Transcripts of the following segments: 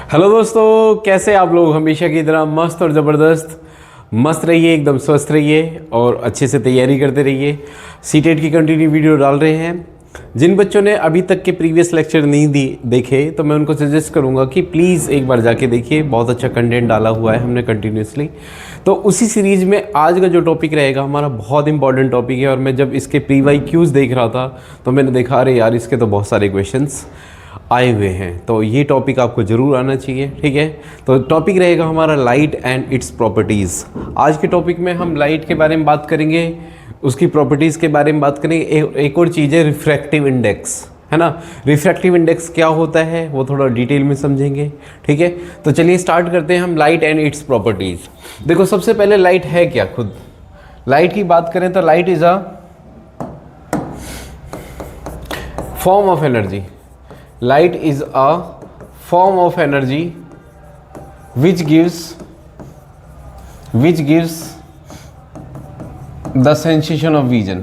Hello दोस्तों, कैसे आप लोग? हमेशा की तरह मस्त और ज़बरदस्त मस्त रहिए, एकदम स्वस्थ रहिए और अच्छे से तैयारी करते रहिए। सीटेट की कंटिन्यू वीडियो डाल रहे हैं। जिन बच्चों ने अभी तक के प्रीवियस लेक्चर नहीं देखे तो मैं उनको सजेस्ट करूंगा कि प्लीज़ एक बार जाके देखिए। बहुत अच्छा कंटेंट डाला हुआ है हमने कंटिन्यूसली। तो उसी सीरीज़ में आज का जो टॉपिक रहेगा हमारा बहुत इंपॉर्टेंट टॉपिक है। और मैं जब इसके प्री वाई क्यूज़ देख रहा था तो मैंने देखा अरे यार, इसके तो बहुत सारे क्वेश्चंस आए हुए हैं, तो ये टॉपिक आपको ज़रूर आना चाहिए। ठीक है, तो टॉपिक रहेगा हमारा लाइट एंड इट्स प्रॉपर्टीज़। आज के टॉपिक में हम लाइट के बारे में बात करेंगे, उसकी प्रॉपर्टीज़ के बारे में बात करेंगे। एक और चीज़ है रिफ्रैक्टिव इंडेक्स, है ना। रिफ्रैक्टिव इंडेक्स क्या होता है वो थोड़ा डिटेल में समझेंगे। ठीक है, तो चलिए स्टार्ट करते हैं हम लाइट एंड इट्स प्रॉपर्टीज़। देखो, सबसे पहले लाइट है क्या? खुद लाइट की बात करें तो light is a form of energy. Light is a form of energy which gives the sensation of vision,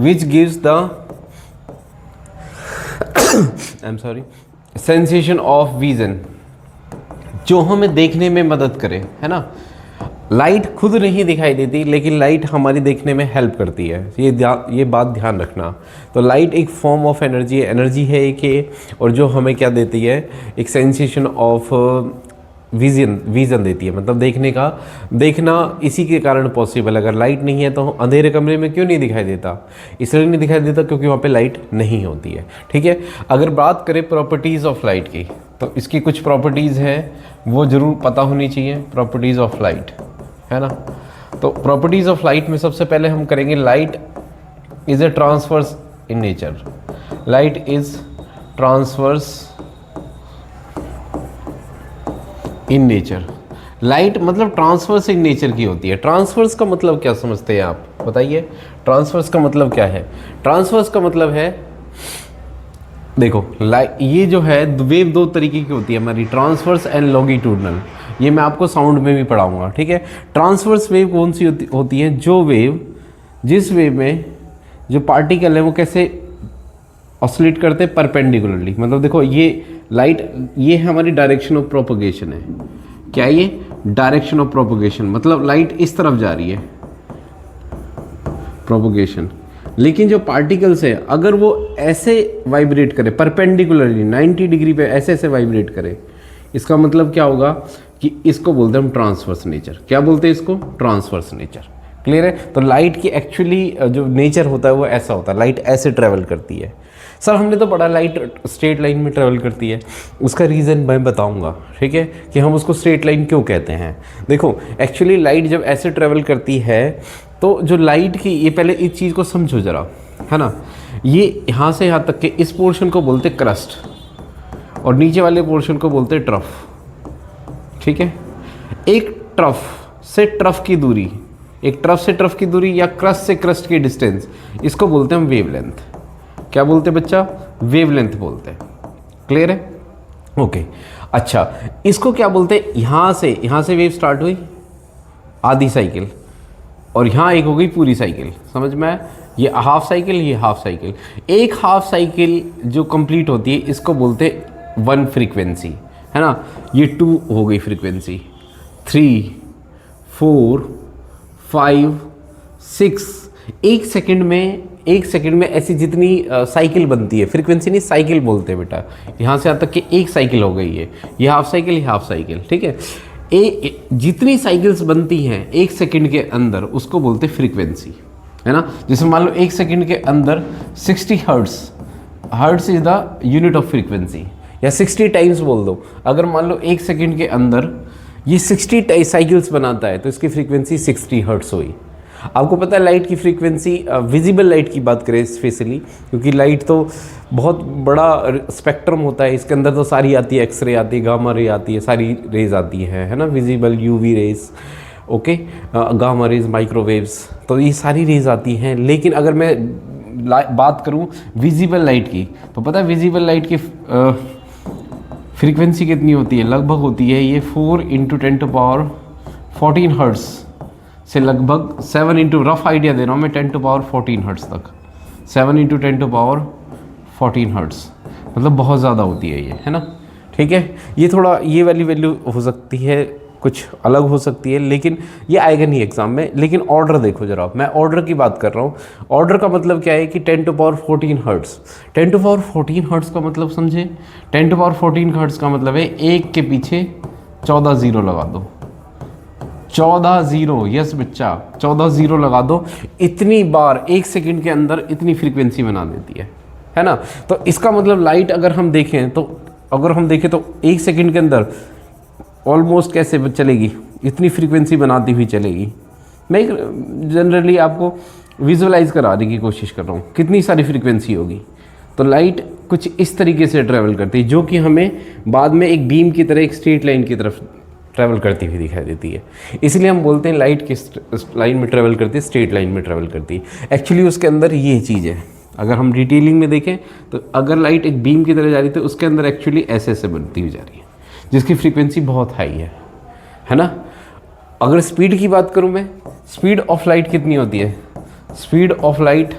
which gives the I'm sorry sensation of vision, जो हमें देखने में मदद करे, है ना। लाइट खुद नहीं दिखाई देती लेकिन लाइट हमारी देखने में हेल्प करती है, ये बात ध्यान रखना। तो लाइट एक फॉर्म ऑफ एनर्जी है एक ये, और जो हमें क्या देती है, एक सेंसेशन ऑफ विज़न देती है। मतलब देखना इसी के कारण पॉसिबल। अगर लाइट नहीं है तो अंधेरे कमरे में क्यों नहीं दिखाई देता? इसलिए नहीं दिखाई देता क्योंकि वहाँ पे लाइट नहीं होती है। ठीक है, अगर बात करें प्रॉपर्टीज़ ऑफ लाइट की तो इसकी कुछ प्रॉपर्टीज़ हैं वो ज़रूर पता होनी चाहिए। प्रॉपर्टीज़ ऑफ लाइट, है ना। तो प्रॉपर्टीज़ ऑफ लाइट में सबसे पहले हम करेंगे light is a transverse in nature. Light is transverse in nature. Light मतलब ट्रांसवर्स इन नेचर की होती है। ट्रांसवर्स का मतलब क्या समझते हैं आप? बताइए, ट्रांसवर्स का मतलब क्या है? ट्रांसवर्स का मतलब है, देखो ये जो है वेव दो तरीके की होती है हमारी, ट्रांसवर्स एंड लॉन्गिट्यूडनल। ये मैं आपको साउंड में भी पढ़ाऊंगा। ठीक है, ट्रांसवर्स वेव कौन सी होती है? जिस वेव में जो पार्टिकल है वो कैसे ऑसिलेट करते हैं? परपेंडिकुलरली। मतलब देखो, ये लाइट, ये हमारी डायरेक्शन ऑफ प्रोपगेशन है। क्या ये डायरेक्शन ऑफ प्रोपगेशन? मतलब लाइट इस तरफ जा रही है, प्रोपगेशन। लेकिन जो पार्टिकल्स है अगर वो ऐसे वाइब्रेट करे परपेंडिकुलरली 90 डिग्री पे ऐसे वाइब्रेट करे, इसका मतलब क्या होगा कि इसको बोलते हैं हम ट्रांसवर्स नेचर। क्या बोलते हैं इसको? Transverse nature. क्लियर है? तो लाइट की एक्चुअली जो नेचर होता है वो ऐसा होता है, लाइट ऐसे ट्रेवल करती है। सर हमने तो पढ़ा लाइट स्ट्रेट लाइन में ट्रेवल करती है, उसका रीज़न मैं बताऊंगा। ठीक है, कि हम उसको स्ट्रेट लाइन क्यों कहते हैं। देखो, एक्चुअली लाइट जब ऐसे ट्रेवल करती है तो जो लाइट की, ये पहले इस चीज़ को समझो ज़रा, है ना। ये यहाँ से यहाँ तक के इस पोर्शन को बोलते क्रस्ट और नीचे वाले पोर्शन को बोलते ट्रफ। ठीक है, एक ट्रफ से ट्रफ की दूरी, या क्रस्ट से क्रस्ट की डिस्टेंस, इसको बोलते हैं हम वेवलेंथ। क्या बोलते हैं बच्चा? वेवलेंथ बोलते हैं। क्लियर है? ओके, अच्छा, इसको क्या बोलते हैं? यहाँ से वेव स्टार्ट हुई आधी साइकिल, और यहाँ एक हो गई पूरी साइकिल। समझ में आया? ये हाफ साइकिल, ये हाफ साइकिल। एक हाफ साइकिल जो कंप्लीट होती है इसको बोलते हैं 1 फ्रीक्वेंसी, है ना। ये 2 हो गई फ्रीक्वेंसी, 3, 4, 5, 6। एक सेकंड में ऐसी जितनी साइकिल बनती है, फ्रीक्वेंसी नहीं साइकिल बोलते हैं बेटा। यहाँ से यहाँ तक कि एक साइकिल हो गई है, ये हाफ साइकिल, ये हाफ साइकिल। ठीक है, जितनी साइकिल्स बनती हैं एक सेकंड के अंदर उसको बोलते हैं फ्रीक्वेंसी, है ना। जैसे मान लो एक सेकंड के अंदर 60 hertz is the unit of frequency, या 60 टाइम्स बोल दो। अगर मान लो एक सेकंड के अंदर ये 60 साइकिल्स बनाता है तो इसकी फ्रीक्वेंसी 60 हर्ट्स हुई। आपको पता है लाइट की फ्रीक्वेंसी, विजिबल लाइट की बात करें स्पेशली, क्योंकि लाइट तो बहुत बड़ा स्पेक्ट्रम होता है, इसके अंदर तो सारी आती है, एक्सरे आती है, गामा रे आती है, सारी रेज आती है ना। Visible, UV rays, okay, gamma rays, microwaves, तो ये सारी रेज आती हैं। लेकिन अगर मैं बात करूं विजिबल लाइट की, तो पता है विजिबल लाइट की फ्रीक्वेंसी कितनी होती है? लगभग होती है ये 4 × 10⁻14 हर्ट्स से लगभग 7 इंटू, रफ आइडिया दे रहा हूँ मैं, 10⁻14 हर्ट्स तक, 7 × 10⁻14 हर्ट्स, मतलब बहुत ज़्यादा होती है ये, है ना। ठीक है। ये थोड़ा ये वाली वैल्यू हो सकती है, कुछ अलग हो सकती है, लेकिन ये आएगा नहीं एग्जाम में। लेकिन ऑर्डर देखो जरा, मैं ऑर्डर की बात कर रहा हूँ। ऑर्डर का मतलब क्या है कि 10⁻14 हर्ट्स। 10⁻14 हर्ट्स का मतलब समझे, 10⁻14 हर्ट्स का मतलब है 1 के पीछे 14 जीरो लगा दो, 14 जीरो, यस बच्चा 14 जीरो लगा दो। इतनी बार 1 सेकंड के अंदर इतनी फ्रीक्वेंसी बना देती है ना। तो इसका मतलब लाइट अगर हम देखें तो 1 सेकंड के अंदर ऑलमोस्ट कैसे चलेगी, इतनी फ्रीक्वेंसी बनाती हुई चलेगी। मैं जनरली आपको विजुअलाइज कराने की कोशिश कर रहा हूँ कितनी सारी फ्रीक्वेंसी होगी। तो लाइट कुछ इस तरीके से ट्रैवल करती है, जो कि हमें बाद में एक बीम की तरह, एक स्ट्रेट लाइन की तरफ ट्रैवल करती हुई दिखाई देती है। इसलिए हम बोलते हैं लाइट किस लाइन में ट्रैवल करती है, स्ट्रेट लाइन में ट्रैवल करती है। एक्चुअली उसके अंदर ये चीज़ है, अगर हम डिटेलिंग में देखें तो अगर लाइट एक बीम की तरह जा रही है तो उसके अंदर एक्चुअली ऐसे बनती हुई जा रही है, जिसकी फ्रीक्वेंसी बहुत हाई है ना। अगर स्पीड की बात करूं मैं, स्पीड ऑफ लाइट कितनी होती है? Speed of light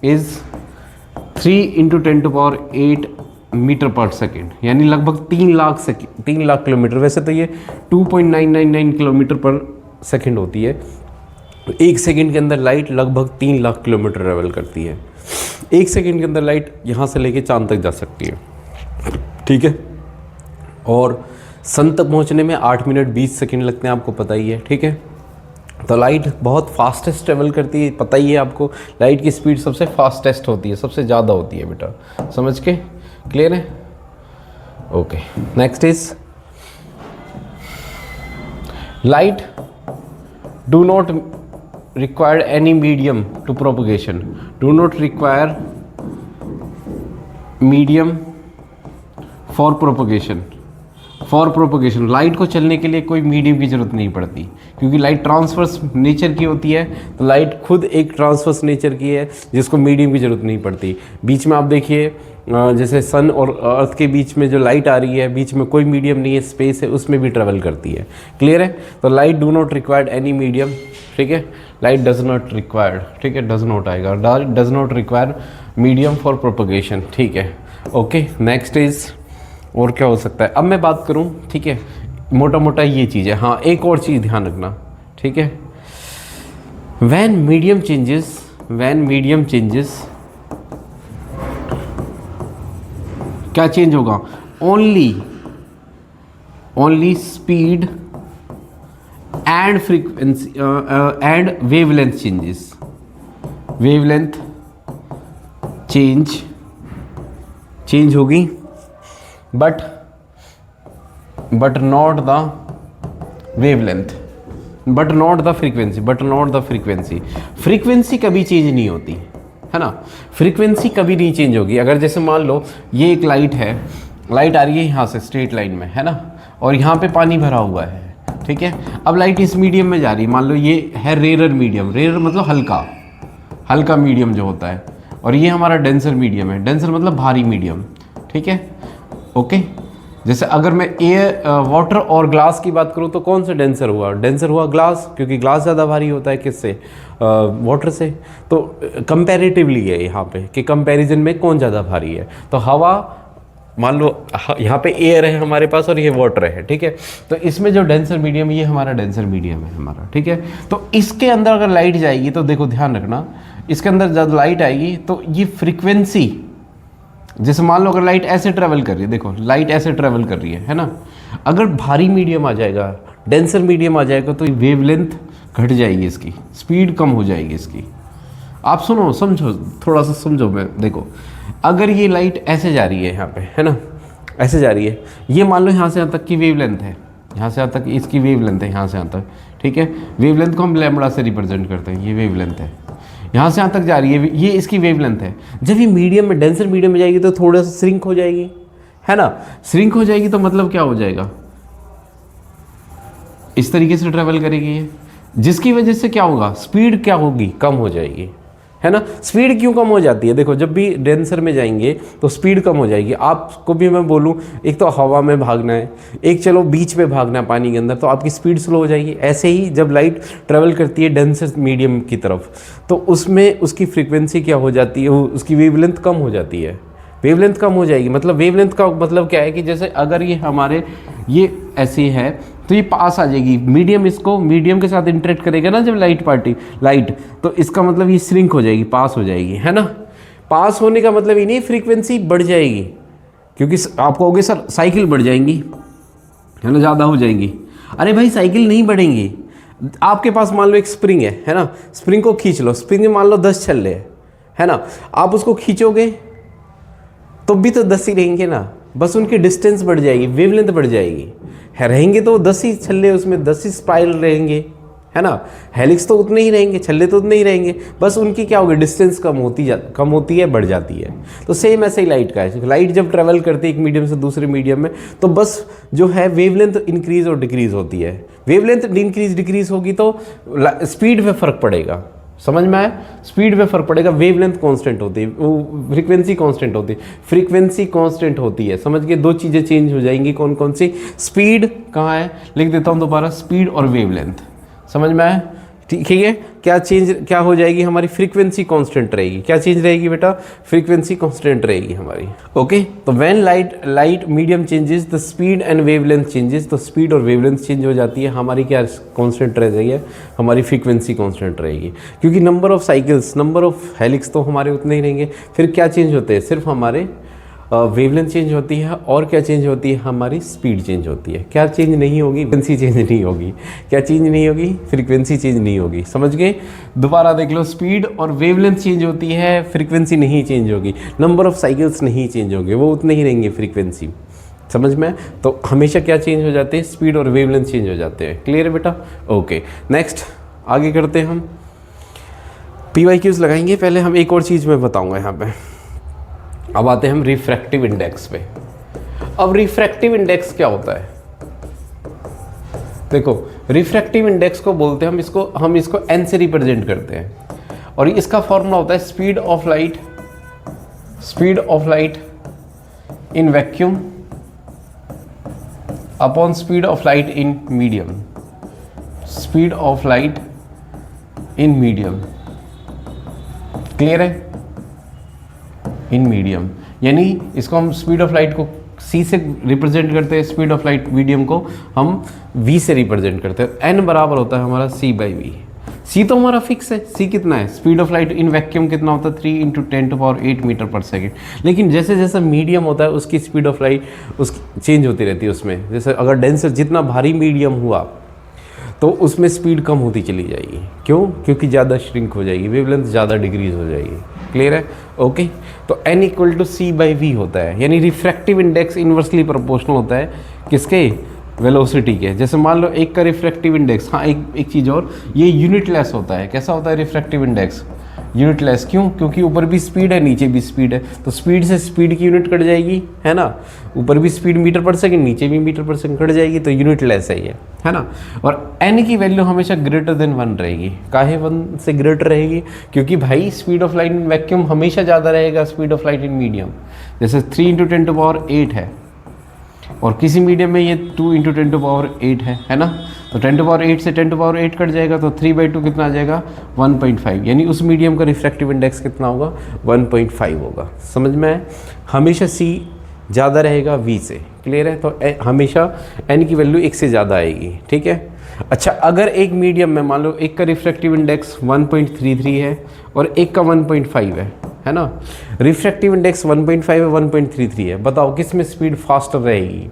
is 3 × 10⁸ metre per second, यानी लगभग 3 लाख किलोमीटर। वैसे तो ये 2.999 किलोमीटर पर सेकेंड होती है। 1 सेकेंड के अंदर लाइट लगभग 3 लाख किलोमीटर ट्रेवल करती है। 1 सेकेंड के अंदर लाइट यहाँ से लेके चांद तक जा सकती है, ठीक है। और सन तक पहुँचने में 8 मिनट 20 सेकेंड लगते हैं, आपको पता ही है, ठीक है। तो लाइट बहुत फास्टेस्ट ट्रेवल करती है, पता ही है आपको। लाइट की स्पीड सबसे फास्टेस्ट होती है, सबसे ज़्यादा होती है बेटा, समझ के क्लियर है? Okay, next is light do not require any medium to propagation. Do not require medium for propagation. For propagation, light को चलने के लिए कोई मीडियम की ज़रूरत नहीं पड़ती, क्योंकि लाइट ट्रांसवर्स नेचर की होती है। तो लाइट खुद एक ट्रांसवर्स नेचर की है, जिसको मीडियम की ज़रूरत नहीं पड़ती। बीच में आप देखिए, जैसे सन और अर्थ के बीच में जो लाइट आ रही है, बीच में कोई मीडियम नहीं है, स्पेस है, उसमें भी ट्रेवल करती है। क्लियर है? तो light do not required any medium, ठीक है। लाइट डज नॉट रिक्वायर्ड, ठीक है, डज नॉट आएगा, does not require medium for propagation, ठीक है। ओके, नेक्स्ट इज, और क्या हो सकता है? अब मैं बात करूं, ठीक है, मोटा मोटा ये चीज़ है। हाँ, एक और चीज़ ध्यान रखना, ठीक है। व्हेन मीडियम चेंजेस क्या चेंज होगा? Only speed and frequency and wavelength changes. Wavelength change होगी, but not the wavelength, but not the frequency. Frequency कभी चेंज नहीं होती, है ना। फ्रीक्वेंसी कभी नहीं चेंज होगी। अगर जैसे मान लो ये एक लाइट है, लाइट आ रही है यहाँ से स्ट्रेट लाइन में, है ना, और यहाँ पे पानी भरा हुआ है, ठीक है। अब लाइट इस मीडियम में जा रही है, मान लो ये है रेयर मीडियम, रेयर मतलब हल्का मीडियम जो होता है, और ये हमारा डेंसर मीडियम है। डेंसर मतलब भारी मीडियम, ठीक है। ओके, जैसे अगर मैं वाटर और ग्लास की बात करूँ तो कौन सा डेंसर हुआ? डेंसर हुआ ग्लास, क्योंकि ग्लास ज़्यादा भारी होता है किससे? वाटर से। तो कंपैरेटिवली है यहाँ पे कि कंपैरिजन में कौन ज़्यादा भारी है। तो हवा, मान लो यहाँ पे एयर है हमारे पास और ये वाटर है, ठीक है। तो इसमें जो डेंसर मीडियम है, ये हमारा डेंसर मीडियम है हमारा, ठीक है। तो इसके अंदर अगर लाइट जाएगी तो देखो ध्यान रखना, इसके अंदर जब लाइट आएगी तो ये फ्रिक्वेंसी, जैसे मान लो अगर लाइट ऐसे ट्रैवल कर रही है, देखो लाइट ऐसे ट्रैवल कर रही है ना। अगर भारी मीडियम आ जाएगा, डेंसर मीडियम आ जाएगा, तो वेवलेंथ घट जाएगी, इसकी स्पीड कम हो जाएगी इसकी। आप सुनो, समझो, थोड़ा सा समझो। मैं देखो, अगर ये लाइट ऐसे जा रही है यहाँ पे, है ना, ऐसे जा रही है, ये मान लो यहाँ से यहाँ तक की वेवलेंथ है, यहाँ से यहाँ तक इसकी वेवलेंथ है, यहाँ से यहाँ तक, ठीक है। वेवलेंथ को हम लैम्बडा से रिप्रेजेंट करते हैं, ये वेवलेंथ है, यहाँ से यहाँ तक जा रही है, ये इसकी वेवलेंथ है। जब ये मीडियम में, डेंसर मीडियम में जाएगी तो थोड़ा सा श्रिंक हो जाएगी, है ना। श्रिंक हो जाएगी तो मतलब क्या हो जाएगा? इस तरीके से ट्रैवल करेगी ये, जिसकी वजह से क्या होगा? स्पीड क्या होगी? कम हो जाएगी, है ना। स्पीड क्यों कम हो जाती है? देखो, जब भी डेंसर में जाएंगे तो स्पीड कम हो जाएगी। आपको भी मैं बोलूँ, एक तो हवा में भागना है, एक चलो बीच में भागना है पानी के अंदर, तो आपकी स्पीड स्लो हो जाएगी। ऐसे ही जब लाइट ट्रेवल करती है डेंसर मीडियम की तरफ, तो उसमें उसकी फ्रीक्वेंसी क्या हो जाती है? उसकी वेवलेंथ कम हो जाती है। वेवलेंथ कम हो जाएगी। मतलब वेवलेंथ का मतलब क्या है कि जैसे अगर ये हमारे ये ऐसी है तो ये पास आ जाएगी, मीडियम इसको मीडियम के साथ इंटरेक्ट करेगा ना जब लाइट, तो इसका मतलब ये श्रिंक हो जाएगी, पास हो जाएगी, है ना। पास होने का मतलब ये नहीं फ्रीक्वेंसी बढ़ जाएगी, क्योंकि आप कहोगे सर साइकिल बढ़ जाएंगी, है ना, ज़्यादा हो जाएंगी। अरे भाई साइकिल नहीं बढ़ेंगी। आपके पास मान लो एक स्प्रिंग है ना, स्प्रिंग को खींच लो, स्प्रिंग में मान लो 10 छल्ले है ना, आप उसको खींचोगे तो भी तो 10 ही रहेंगे ना, बस उनकी डिस्टेंस बढ़ जाएगी, वेवलेंथ बढ़ जाएगी, है रहेंगे तो 10 ही छल्ले, उसमें 10 ही स्पाइरल रहेंगे, है ना। हेलिक्स तो उतने ही रहेंगे, छल्ले तो उतने ही रहेंगे, बस उनकी क्या होगी, डिस्टेंस कम होती है, बढ़ जाती है। तो सेम ऐसे ही लाइट का है, लाइट जब ट्रेवल करती है एक मीडियम से दूसरे मीडियम में, तो बस जो है वेवलेंथ इंक्रीज और डिक्रीज होती है। वेवलेंथ इंक्रीज डिक्रीज होगी तो स्पीड पे फर्क पड़ेगा, समझ में आया, स्पीड पे फर्क पड़ेगा। वेवलेंथ कांस्टेंट होती है, वो फ्रीक्वेंसी कांस्टेंट होती है, फ्रीक्वेंसी कांस्टेंट होती है, समझ गए। दो चीज़ें चेंज हो जाएंगी, कौन कौन सी, स्पीड कहाँ है, लिख देता हूँ दोबारा, स्पीड और वेवलेंथ, समझ में आया, ठीक है। क्या हो जाएगी हमारी, फ्रीक्वेंसी कांस्टेंट रहेगी। क्या चेंज रहेगी बेटा, फ्रीक्वेंसी कांस्टेंट रहेगी हमारी, ओके। तो when light medium changes the speed and wavelength changes, तो स्पीड और वेवलेंथ चेंज हो जाती है, हमारी क्या कांस्टेंट रह रही है, हमारी फ्रीक्वेंसी कांस्टेंट रहेगी, क्योंकि number of cycles, number of helix तो हमारे उतने ही रहेंगे। फिर क्या चेंज होते हैं, सिर्फ हमारे वेवलेंथ चेंज होती है, और क्या चेंज होती है, हमारी स्पीड चेंज होती है। क्या चेंज नहीं होगी, फ्रीक्वेंसी चेंज नहीं होगी। क्या चेंज नहीं होगी, फ्रीक्वेंसी चेंज नहीं होगी, समझ गए। दोबारा देख लो, स्पीड और वेवलेंथ चेंज होती है, फ्रीक्वेंसी नहीं चेंज होगी, नंबर ऑफ साइकिल्स नहीं चेंज होंगे, वो उतने ही रहेंगे फ्रीक्वेंसी, समझ में। तो हमेशा क्या चेंज हो जाते हैं, स्पीड और वेवलेंथ चेंज हो जाते हैं। क्लियर है बेटा, ओके। नेक्स्ट आगे करते हैं हम, PYQs लगाएंगे। पहले हम एक और चीज़ मैं बताऊँगा यहाँ पे। अब आते हैं हम रिफ्रैक्टिव इंडेक्स पे। अब रिफ्रैक्टिव इंडेक्स क्या होता है, देखो रिफ्रैक्टिव इंडेक्स को बोलते हैं हम इसको n से रिप्रेजेंट करते हैं, और इसका फॉर्मूला होता है speed of light in vacuum upon speed of light in medium, speed of light in medium. Clear है, इन मीडियम, यानी इसको हम स्पीड ऑफ लाइट को c से रिप्रेजेंट करते हैं, स्पीड ऑफ लाइट मीडियम को हम v से रिप्रेजेंट करते हैं। n बराबर होता है हमारा c/v। c तो हमारा फिक्स है, c कितना है, speed of light in vacuum कितना होता है, 3 × 10⁸ मीटर पर सेकेंड। लेकिन जैसे जैसे मीडियम होता है उसकी स्पीड ऑफ लाइट उसकी चेंज होती रहती है उसमें। जैसे अगर डेंसर जितना भारी मीडियम हुआ तो उसमें स्पीड कम होती चली जाएगी, क्यों, क्योंकि ज़्यादा श्रिंक हो जाएगी, वेवलेंथ ज़्यादा डिक्रीज हो जाएगी। क्लियर है, ओके। तो n = c/v होता है, यानी रिफ्रैक्टिव इंडेक्स इन्वर्सली प्रोपोर्शनल होता है किसके, वेलोसिटी के। जैसे मान लो एक का रिफ्रैक्टिव इंडेक्स, हाँ एक चीज़ और, ये यूनिटलेस होता है। कैसा होता है रिफ्रैक्टिव इंडेक्स, यूनिटलेस। क्यों, क्योंकि ऊपर भी स्पीड है नीचे भी स्पीड है, तो स्पीड से स्पीड की यूनिट कट जाएगी, है ना। ऊपर भी स्पीड मीटर पर सेकंड, नीचे भी मीटर पर सेकंड कट जाएगी, तो यूनिटलेस है ये, है ना। और n की वैल्यू हमेशा ग्रेटर देन 1 रहेगी। काहे 1 से ग्रेटर रहेगी, क्योंकि भाई speed of light in vacuum हमेशा ज़्यादा रहेगा speed of light in medium. जैसे 3 × 10⁸ है, और किसी मीडियम में ये 2 × 10⁸ है ना। तो 10⁸ से 10⁸ कट जाएगा, तो 3/2 कितना आ जाएगा, 1.5, यानी उस मीडियम का रिफ्रैक्टिव इंडेक्स कितना होगा, 1.5 होगा। समझ में आया, हमेशा c ज़्यादा रहेगा v से। क्लियर है, तो हमेशा n की वैल्यू 1 से ज़्यादा आएगी, ठीक है। अच्छा, अगर एक मीडियम में मान लो एक का रिफ्रैक्टिव इंडेक्स 1.33 है और एक का 1.5 है ना। रिफ्रैक्टिव इंडेक्स 1.5 है, 1.33 है, बताओ किस में स्पीड फास्टर रहेगी,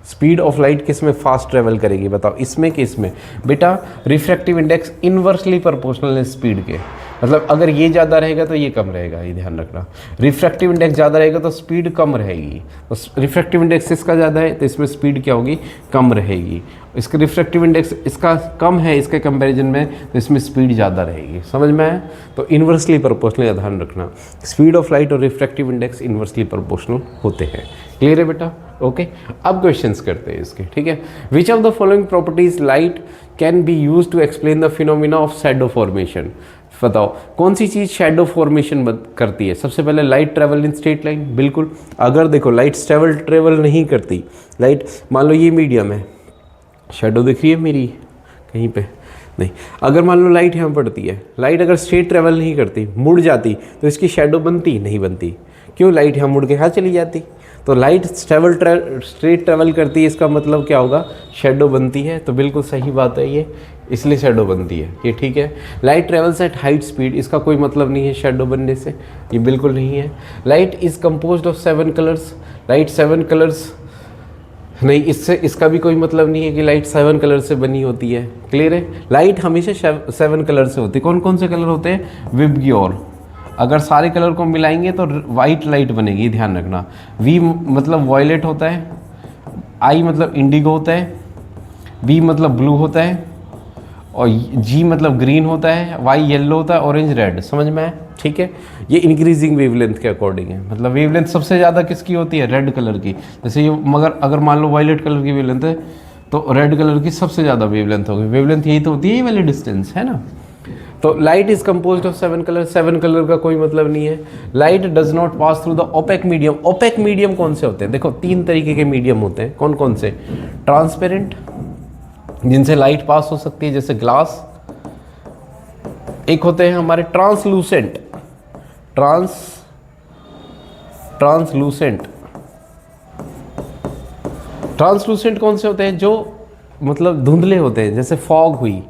स्पीड ऑफ लाइट किस में फास्ट ट्रेवल करेगी, बताओ इसमें कि इसमें। बेटा रिफ्रैक्टिव इंडेक्स इन्वर्सली प्रोपोर्शनल है स्पीड के, मतलब अगर ये ज़्यादा रहेगा तो ये कम रहेगा, ये ध्यान रखना। रिफ्रैक्टिव इंडेक्स ज़्यादा रहेगा तो स्पीड कम रहेगी, तो रिफ्रैक्टिव इंडेक्स इसका ज़्यादा है तो इसमें स्पीड क्या होगी, कम रहेगी। इसका रिफ्रैक्टिव इंडेक्स इसका कम है इसके कंपैरिजन में, तो इसमें स्पीड ज़्यादा रहेगी। समझ में आया, तो इन्वर्सली प्रोपोर्शनल ध्यान रखना, स्पीड ऑफ लाइट और रिफ्रैक्टिव इंडेक्स इन्वर्सली प्रोपोर्शनल होते हैं। क्लियर है बेटा, ओके। अब क्वेश्चंस करते हैं इसके, ठीक है। Which of the following properties light can be use to explain the phenomena of shadow formation. बताओ कौन सी चीज़ शैडो फॉर्मेशन करती है। सबसे पहले light travel in straight line, बिल्कुल। अगर देखो लाइट ट्रैवल नहीं करती, लाइट मान लो ये मीडियम है, शैडो दिख रही है मेरी कहीं पे नहीं। अगर मान लो लाइट यहाँ पड़ती है, लाइट अगर स्ट्रेट ट्रैवल नहीं करती, मुड़ जाती, तो इसकी शैडो बनती नहीं बनती। क्यों, लाइट यहाँ मुड़ के यहाँ चली जाती। तो लाइट स्ट्रेट ट्रेवल करती है, इसका मतलब क्या होगा, शेडो बनती है। तो बिल्कुल सही बात है ये, इसलिए शेडो बनती है ये, ठीक है। Light travels eight height speed, इसका कोई मतलब नहीं है शेडो बनने से, ये बिल्कुल नहीं है। Light is composed of 7 colours, light 7 colours नहीं, इससे इसका भी कोई मतलब नहीं है कि लाइट 7 कलर से बनी होती है। क्लियर है, लाइट हमेशा 7 कलर से होती है। कौन कौन से कलर होते हैं, विबग्योर, अगर सारे कलर को मिलाएंगे तो वाइट लाइट बनेगी, ध्यान रखना। वी मतलब वॉयलेट होता है, आई मतलब इंडिगो होता है, बी मतलब ब्लू होता है, और जी मतलब ग्रीन होता है, वाई येलो होता है, ऑरेंज रेड। समझ में आया, ठीक है। ये इंक्रीजिंग वेवलेंथ के अकॉर्डिंग है, मतलब वेवलेंथ सबसे ज़्यादा किसकी होती है, रेड कलर की। जैसे ये मगर अगर मान लो वायलेट कलर की वेवलेंथ है तो रेड कलर की सबसे ज़्यादा वेवलेंथ होगी। वेवलेंथ यही तो होती है, ये वाली डिस्टेंस है ना। तो light is composed of 7 colour, 7 colour का कोई मतलब नहीं है। Light does not pass through the opaque medium. Opaque medium कौन से होते हैं, देखो 3 तरीके के मीडियम होते हैं। कौन कौन से, ट्रांसपेरेंट, जिनसे लाइट पास हो सकती है जैसे ग्लास, एक होते हैं हमारे ट्रांसलूसेंट, ट्रांसलूसेंट कौन से होते हैं, जो मतलब धुंधले होते हैं, जैसे फॉग हुई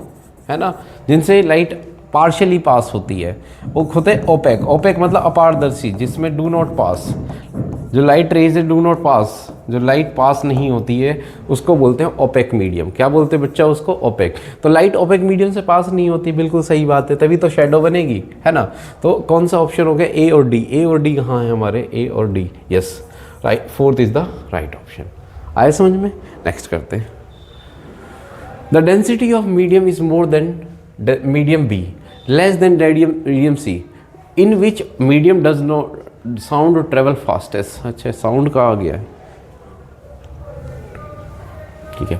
है ना, जिनसे लाइट पार्शियली पास होती है। वो होते हैं ओपेक, ओपेक मतलब अपारदर्शी, जिसमें डू नॉट पास, जो light rays do not pass, जो लाइट पास नहीं होती है उसको बोलते हैं ओपेक मीडियम। क्या बोलते हैं बच्चा उसको, ओपेक। तो लाइट ओपेक मीडियम से पास नहीं होती, बिल्कुल सही बात है, तभी तो शेडो बनेगी, है ना। तो कौन सा ऑप्शन हो गया, ए और डी। ए और डी कहाँ है हमारे, ए और D, yes right, 4th is the right option. आए समझ में, नेक्स्ट करते हैं। The density of medium is more than medium B, less than medium C, in which medium does not sound travel fastest. अच्छा, sound का आ गया है, ठीक है।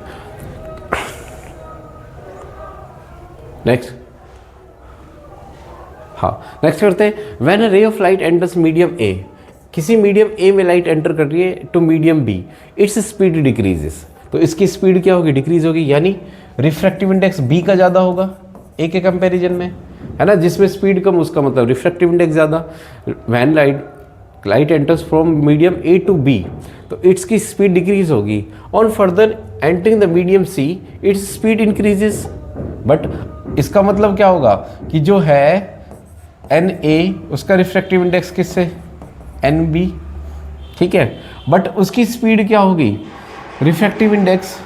नेक्स्ट, हाँ नेक्स्ट करते हैं। When a ray of light enters medium A, किसी मीडियम ए में लाइट एंटर कर रही है to medium B, its speed decreases. तो इसकी स्पीड क्या होगी, डिक्रीज होगी, यानी रिफ्रैक्टिव इंडेक्स बी का ज़्यादा होगा ए के कंपैरिजन में, है ना। जिसमें स्पीड कम उसका मतलब रिफ्रैक्टिव इंडेक्स ज़्यादा। When light enters from medium A to B, तो इट्स की स्पीड डिक्रीज होगी। On further entering the medium C, its speed increases. But इसका मतलब क्या होगा कि जो है एन ए, उसका रिफ्रैक्टिव इंडेक्स किससे, एन बी, ठीक है। बट उसकी स्पीड क्या होगी, रिफ्रैक्टिव इंडेक्स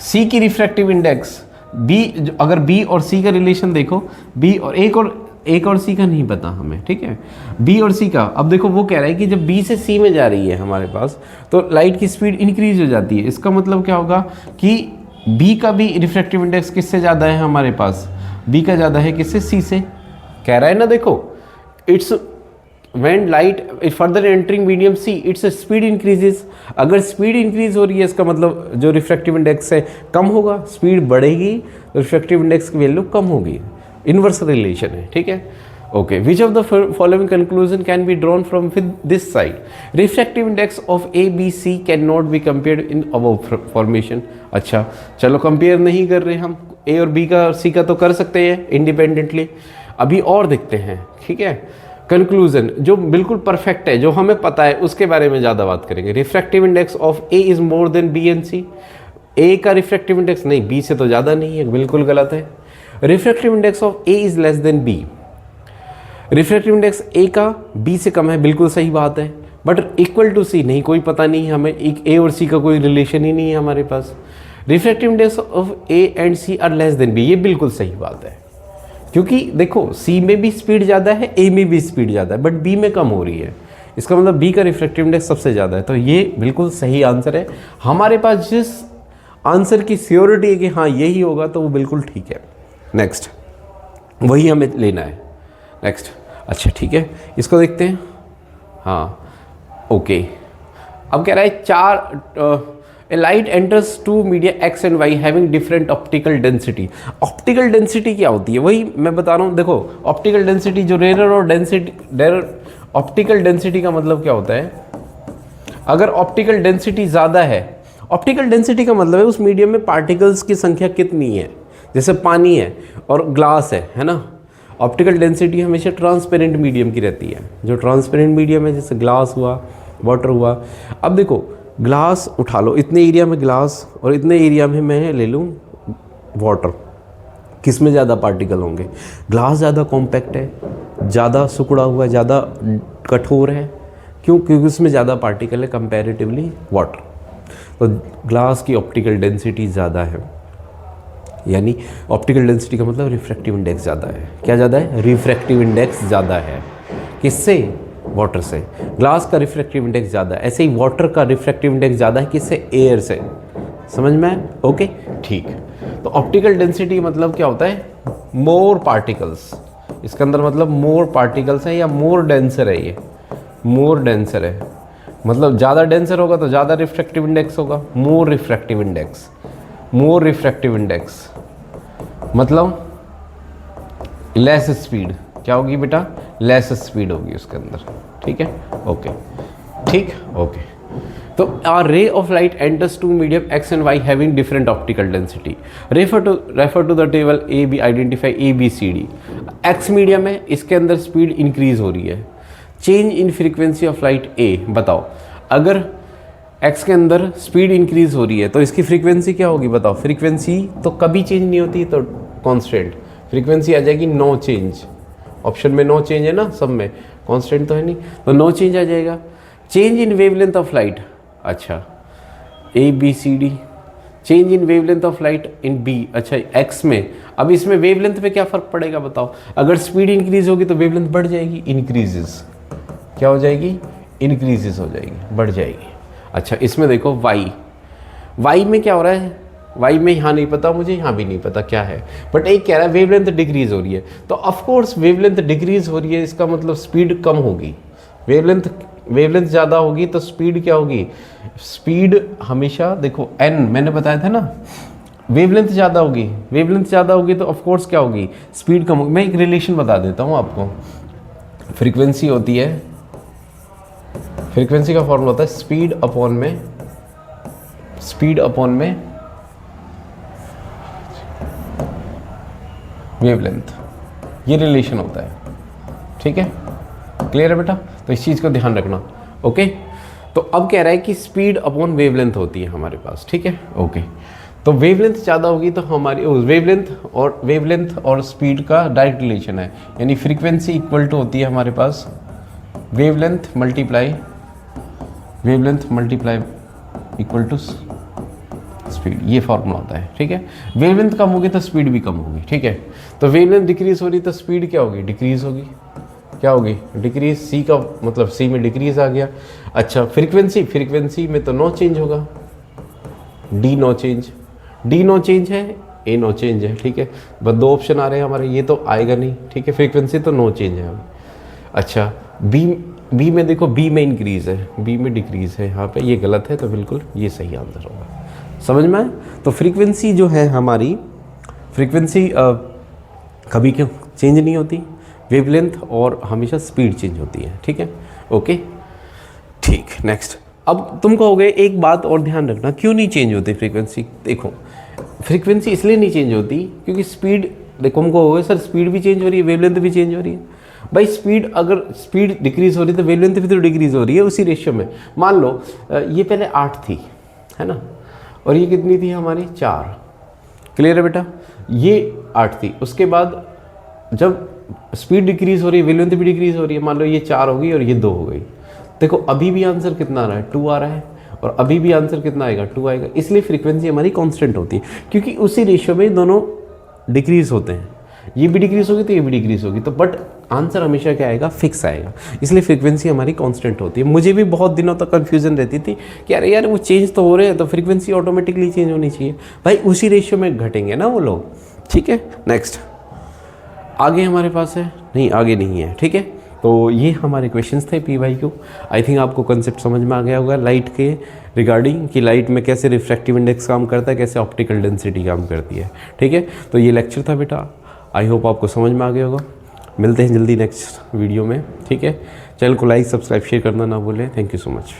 सी की रिफ्रैक्टिव इंडेक्स बी, अगर बी और सी का रिलेशन देखो, बी और एक और सी का नहीं पता हमें, ठीक है, बी और सी का। अब देखो वो कह रहा है कि जब बी से सी में जा रही है हमारे पास, तो लाइट की स्पीड इंक्रीज हो जाती है। इसका मतलब क्या होगा कि बी का भी रिफ्रैक्टिव इंडेक्स किससे ज़्यादा है हमारे पास, बी का ज़्यादा है किससे, सी से। कह रहा है ना, देखो it's when light further entering medium C, its speed increases। अगर स्पीड इंक्रीज हो रही है, इसका मतलब जो रिफ्रैक्टिव इंडेक्स है कम होगा, स्पीड बढ़ेगी, रिफ्रैक्टिव इंडेक्स की वैल्यू कम होगी। इनवर्स रिलेशन है, ठीक है। Okay, which of the following conclusion can be drawn from this side, refractive index of A B C can not be compared in above formation. अच्छा चलो, compare नहीं कर रहे हम, ए और बी का और सी का तो कर सकते हैं इंडिपेंडेंटली। अभी और देखते हैं, ठीक है। कंक्लूजन जो बिल्कुल परफेक्ट है, जो हमें पता है, उसके बारे में ज़्यादा बात करेंगे। Refractive index of A is more than B and C. A का रिफ्रैक्टिव इंडेक्स नहीं, बी से तो ज़्यादा नहीं है, बिल्कुल गलत है। Refractive index of A is less than B, refractive index A का बी से कम है, बिल्कुल सही बात है। बट इक्वल टू सी नहीं, कोई पता नहीं हमें, ए और सी का कोई रिलेशन ही नहीं है हमारे पास। Refractive index of A and C are less than B, ये बिल्कुल सही बात है, क्योंकि देखो सी में भी स्पीड ज़्यादा है, ए में भी स्पीड ज़्यादा है, बट बी में कम हो रही है। इसका मतलब बी का रिफ्रैक्टिव इंडेक्स सबसे ज़्यादा है। तो ये बिल्कुल सही आंसर है। हमारे पास जिस आंसर की श्योरिटी है कि हाँ यही होगा, तो वो बिल्कुल ठीक है। नेक्स्ट, वही हमें लेना है। नेक्स्ट, अच्छा ठीक है, इसको देखते हैं। हाँ ओके, अब कह रहा है चार A light enters two media X and Y having different optical density। Optical density क्या होती है, वही मैं बता रहा हूँ। देखो ऑप्टिकल डेंसिटी जो रेयर और ऑप्टिकल डेंसिटी का मतलब क्या होता है, अगर ऑप्टिकल डेंसिटी ज़्यादा है, ऑप्टिकल डेंसिटी का मतलब है उस मीडियम में पार्टिकल्स की संख्या कितनी है। जैसे पानी है और ग्लास है ना, ऑप्टिकल डेंसिटी हमेशा ट्रांसपेरेंट मीडियम की रहती है। जो ट्रांसपेरेंट मीडियम है, जैसे ग्लास हुआ, वाटर हुआ। अब देखो ग्लास उठा लो, इतने एरिया में ग्लास और इतने एरिया में मैं ले लूँ वाटर, किस में ज़्यादा पार्टिकल होंगे? ग्लास ज़्यादा कॉम्पैक्ट है, ज़्यादा सिकुड़ा हुआ है, ज़्यादा कठोर है। क्यों? क्योंकि उसमें ज़्यादा पार्टिकल है कंपैरेटिवली वाटर। तो ग्लास की ऑप्टिकल डेंसिटी ज़्यादा है, यानी ऑप्टिकल डेंसिटी का मतलब रिफ्रैक्टिव इंडेक्स ज़्यादा है। क्या ज़्यादा है? रिफ्रैक्टिव इंडेक्स ज़्यादा है। किससे? वाटर से। ग्लास का रिफ्रैक्टिव इंडेक्स ज़्यादा है, ऐसे ही वाटर का रिफ्रैक्टिव इंडेक्स ज़्यादा है। किससे? एयर से। समझ में आया? ओके ठीक। तो ऑप्टिकल डेंसिटी मतलब क्या होता है? मोर पार्टिकल्स। इसके अंदर मतलब मोर पार्टिकल्स है या मोर डेंसर है। ये मोर डेंसर है, मतलब ज़्यादा डेंसर होगा तो ज़्यादा रिफ्रैक्टिव इंडेक्स होगा। मोर रिफ्रैक्टिव इंडेक्स, मोर रिफ्रैक्टिव इंडेक्स मतलब लेस स्पीड। क्या होगी बेटा? लेस स्पीड होगी उसके अंदर। ठीक है, ओके ठीक, ओके। तो a ray of light enters two medium x and y having different optical density. Refer to the table A B, identify A B C D. x medium है, इसके अंदर स्पीड इंक्रीज हो रही है। Change in frequency of light A, बताओ अगर x के अंदर स्पीड इंक्रीज हो रही है तो इसकी फ्रीक्वेंसी क्या होगी? बताओ। फ्रीक्वेंसी तो कभी चेंज नहीं होती, तो कांस्टेंट फ्रीक्वेंसी आ जाएगी, नो चेंज। ऑप्शन में नो चेंज है ना, सब में कांस्टेंट तो है नहीं, तो नो चेंज आ जाएगा। Change in wavelength of light, अच्छा A B C D, change in wavelength of light in B, अच्छा एक्स में। अब इसमें वेवलेंथ पे क्या फ़र्क पड़ेगा बताओ? अगर स्पीड इंक्रीज होगी तो वेवलेंथ बढ़ जाएगी, इंक्रीजेस। क्या हो जाएगी? इंक्रीजेस हो जाएगी, बढ़ जाएगी। अच्छा इसमें देखो वाई, वाई में क्या हो रहा है? वाई में यहाँ नहीं पता मुझे, यहाँ भी नहीं पता क्या है, बट एक कह रहा है वेवलेंथ डिक्रीज हो रही है। तो ऑफकोर्स वेवलेंथ डिक्रीज हो रही है, इसका मतलब स्पीड कम होगी। वेवलेंथ ज़्यादा होगी तो स्पीड क्या होगी? स्पीड हमेशा देखो n, मैंने बताया था ना, वेवलेंथ ज़्यादा होगी। वेवलेंथ ज़्यादा होगी तो ऑफकोर्स क्या होगी? स्पीड कम होगी। मैं एक रिलेशन बता देता हूँ आपको। फ्रीक्वेंसी होती है, फ्रीक्वेंसी का फॉर्मूला होता है स्पीड अपॉन में वेवलेंथ, ये रिलेशन होता है। ठीक है, क्लियर है बेटा? तो इस चीज़ को ध्यान रखना। ओके, तो अब कह रहा है कि स्पीड अपॉन वेवलेंथ होती है हमारे पास। ठीक है, ओके। तो वेवलेंथ ज़्यादा होगी तो हमारी वेवलेंथ और स्पीड का डायरेक्ट रिलेशन है, यानी फ्रीक्वेंसी इक्वल टू होती है हमारे पास wavelength multiply equal to speed, ये फॉर्मूला होता है। ठीक है, वेवलेंथ कम होगी तो स्पीड भी कम होगी। ठीक है, तो वेवलेंथ डिक्रीज हो रही तो स्पीड क्या होगी? डिक्रीज होगी। क्या होगी? डिक्रीज। सी का मतलब सी में डिक्रीज आ गया। अच्छा फ्रीक्वेंसी में तो नो चेंज होगा, डी नो चेंज है, ए नो चेंज है। ठीक है, बस दो ऑप्शन आ रहे हैं हमारे, ये तो आएगा नहीं। ठीक है, फ्रीक्वेंसी तो नो चेंज है। अच्छा बी में देखो, बी में इंक्रीज है, बी में डिक्रीज है यहाँ पे, ये गलत है, तो बिल्कुल ये सही आंसर होगा। समझ में आए? तो फ्रीक्वेंसी जो है हमारी, फ्रीक्वेंसी कभी क्यों चेंज नहीं होती, वेवलेंथ और हमेशा स्पीड चेंज होती है। ठीक है, ओके ठीक। नेक्स्ट, अब तुम कहोगे एक बात और ध्यान रखना, क्यों नहीं चेंज होती फ्रीक्वेंसी? देखो फ्रीक्वेंसी इसलिए नहीं चेंज होती क्योंकि स्पीड, देखो हम कहोगे सर स्पीड भी चेंज हो रही है, वेवलेंथ भी चेंज हो रही है। भाई स्पीड, अगर स्पीड डिक्रीज हो रही है तो वेवलेंथ भी तो डिक्रीज हो रही है उसी रेशियो में। मान लो ये पहले 8 थी, है ना, और ये कितनी थी हमारी? 4। क्लियर है बेटा? ये 8 थी, उसके बाद जब स्पीड डिक्रीज हो रही है वेवलेंथ भी डिक्रीज हो रही है। मान लो ये 4 हो गई और ये 2 हो गई। देखो अभी भी आंसर कितना आ रहा है? 2 आ रहा है, और अभी भी आंसर कितना आएगा? 2 आएगा। इसलिए फ्रीक्वेंसी हमारी कांस्टेंट होती है, क्योंकि उसी रेशियो में दोनों डिक्रीज होते हैं। ये भी डिक्रीज होगी तो ये भी डिक्रीज होगी, तो बट आंसर हमेशा क्या आएगा? फिक्स आएगा। इसलिए फ्रीक्वेंसी हमारी कांस्टेंट होती है। मुझे भी बहुत दिनों तक कन्फ्यूजन रहती थी कि अरे यार वो चेंज तो हो रहे हैं तो फ्रीक्वेंसी ऑटोमेटिकली चेंज होनी चाहिए। भाई उसी रेशियो में घटेंगे ना वो लोग। ठीक है, नेक्स्ट आगे हमारे पास है, नहीं आगे नहीं है। ठीक है, तो ये हमारे क्वेश्चंस थे P Y Q. I think आपको कंसेप्ट समझ में आ गया होगा लाइट के रिगार्डिंग, कि लाइट में कैसे रिफ्रैक्टिव इंडेक्स काम करता है, कैसे ऑप्टिकल डेंसिटी काम करती है। ठीक है, तो ये लेक्चर था बेटा, आई होप आपको समझ में आ गया होगा। मिलते हैं जल्दी नेक्स्ट वीडियो में। ठीक है, चैनल को लाइक सब्सक्राइब शेयर करना ना भूलें। Thank you so much.